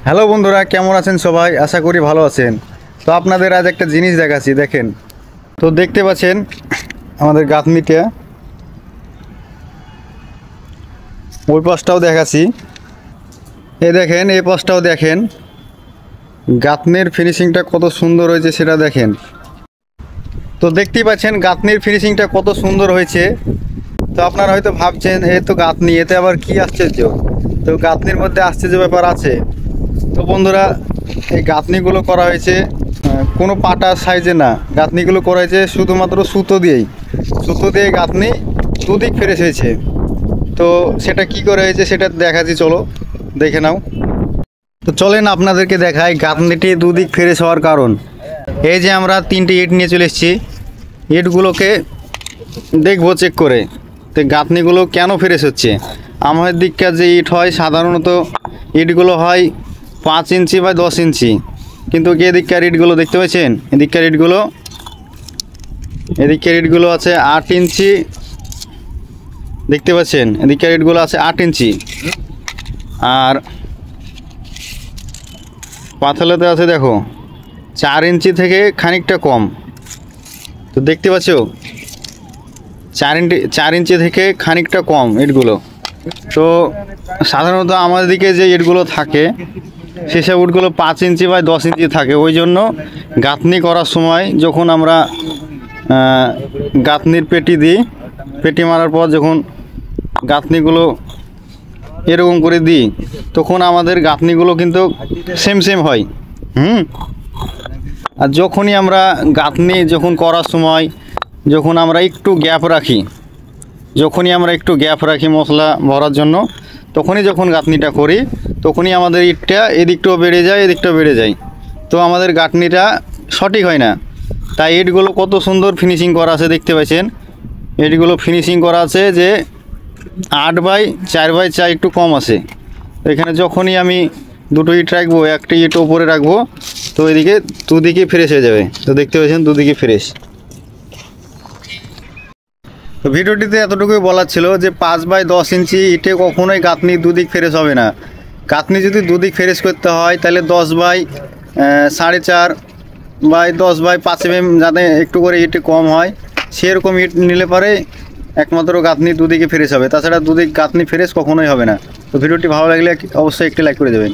Hello বন্ধুরা, কেমন আছেন সবাই? আশা করি ভালো আছেন। তো আপনাদের আজ একটা জিনিস দেখাচ্ছি, দেখেন। তো দেখতে পাচ্ছেন আমাদের গাঁথনিটা, ওই পাশটাও দেখাচ্ছি। দেখেন, এই পাশটাও দেখেন, গাঁথনির ফিনিশিংটা কত সুন্দর হয়েছে সেটা দেখেন। তো দেখতেই পাচ্ছেন গাঁথনির ফিনিশিংটা কত সুন্দর হয়েছে। তো আপনারা হয়তো ভাবছেন এ তো গাঁথনি, এতে আবার কি আশ্চর্য? তো গাঁথনির মধ্যে আশ্চর্য ব্যাপার আছে। তো বন্ধুরা, এই গাঁথনিগুলো করা হয়েছে কোনো পাটা সাইজে না, গাঁথনিগুলো করা হয়েছে শুধুমাত্র সুতো দিয়েই। সুতো দিয়ে গাঁথনি দুদিক ফেরেস হয়েছে। তো সেটা কি করে হয়েছে সেটা দেখাচ্ছি, চলো দেখে নাও। তো চলেন আপনাদেরকে দেখাই গাঁথনিটি দুদিক ফেরেস হওয়ার কারণ। এই যে আমরা 3টে ইট নিয়ে চলে এসেছি, ইটগুলোকে দেখবো চেক করে তো গাঁথনিগুলো কেন ফেরেস হচ্ছে। আমাদের দিককার যে ইট হয় সাধারণত ইটগুলো হয় 5 ইঞ্চি বা 10 ইঞ্চি, কিন্তু এদিককার ইটগুলো দেখতে পাচ্ছেন, এদিককার ইটগুলো আছে 8 ইঞ্চি। দেখতে পাচ্ছেন এদিককার ইটগুলো আছে 8 ইঞ্চি, আর পাথলেতে আছে দেখো 4 ইঞ্চি থেকে খানিকটা কম। তো দেখতে পাচ্ছ 4 ইঞ্চি থেকে খানিকটা কম ইটগুলো। তো সাধারণত আমাদের দিকে যে ইটগুলো থাকে সেসব ইটগুলো 5 ইঞ্চি বা 10 ইঞ্চি থাকে। ওই জন্য গাঁথনি করার সময় যখন আমরা গাঁথনির পেটি দিই, পেটি মারার পর যখন গাঁথনিগুলো এরকম করে দিই, তখন আমাদের গাঁথনিগুলো কিন্তু সেম হয়। আর যখনই আমরা গাঁথনি করার সময় যখন আমরা একটু গ্যাপ রাখি মশলা ভরার জন্য, তখনই যখন গাঁথনিটা করি তখনই আমাদের ইটটা এদিকটাও বেড়ে যায় এদিকটাও বেড়ে যায়। তো আমাদের গাঁথনিটা সঠিক হয় না। তাই ইটগুলো কত সুন্দর ফিনিশিং করা আছে দেখতে পাচ্ছেন। ইটগুলো ফিনিশিং করা আছে যে 8/4/4 একটু কম আছে। এখানে যখনই আমি দুটো ইট রাখবো, একটা ইট ওপরে রাখবো, তো এদিকে দুদিকে ফ্রেশ হয়ে যাবে। তো দেখতে পাচ্ছেন দুদিকে ফ্রেশ। তো ভিডিওটিতে এতটুকুই বলার ছিল যে 5/10 ইঞ্চি ইটে কখনোই গাঁথনি দুদিক ফ্রেশ হবে না। গাঁথনি যদি দুদিক ফ্রেশ করতে হয় তাহলে 10/4.5 বা 10/5 mm, যাতে একটু করে ইট কম হয় সেরকম ইট নিলে পরে একমাত্র গাঁথনি দুদিকে ফ্রেশ হবে। তাছাড়া দুদিক গাঁথনি ফ্রেশ কখনোই হবে না। তো ভিডিওটি ভালো লাগলে অবশ্যই একটি লাইক করে দেবেন।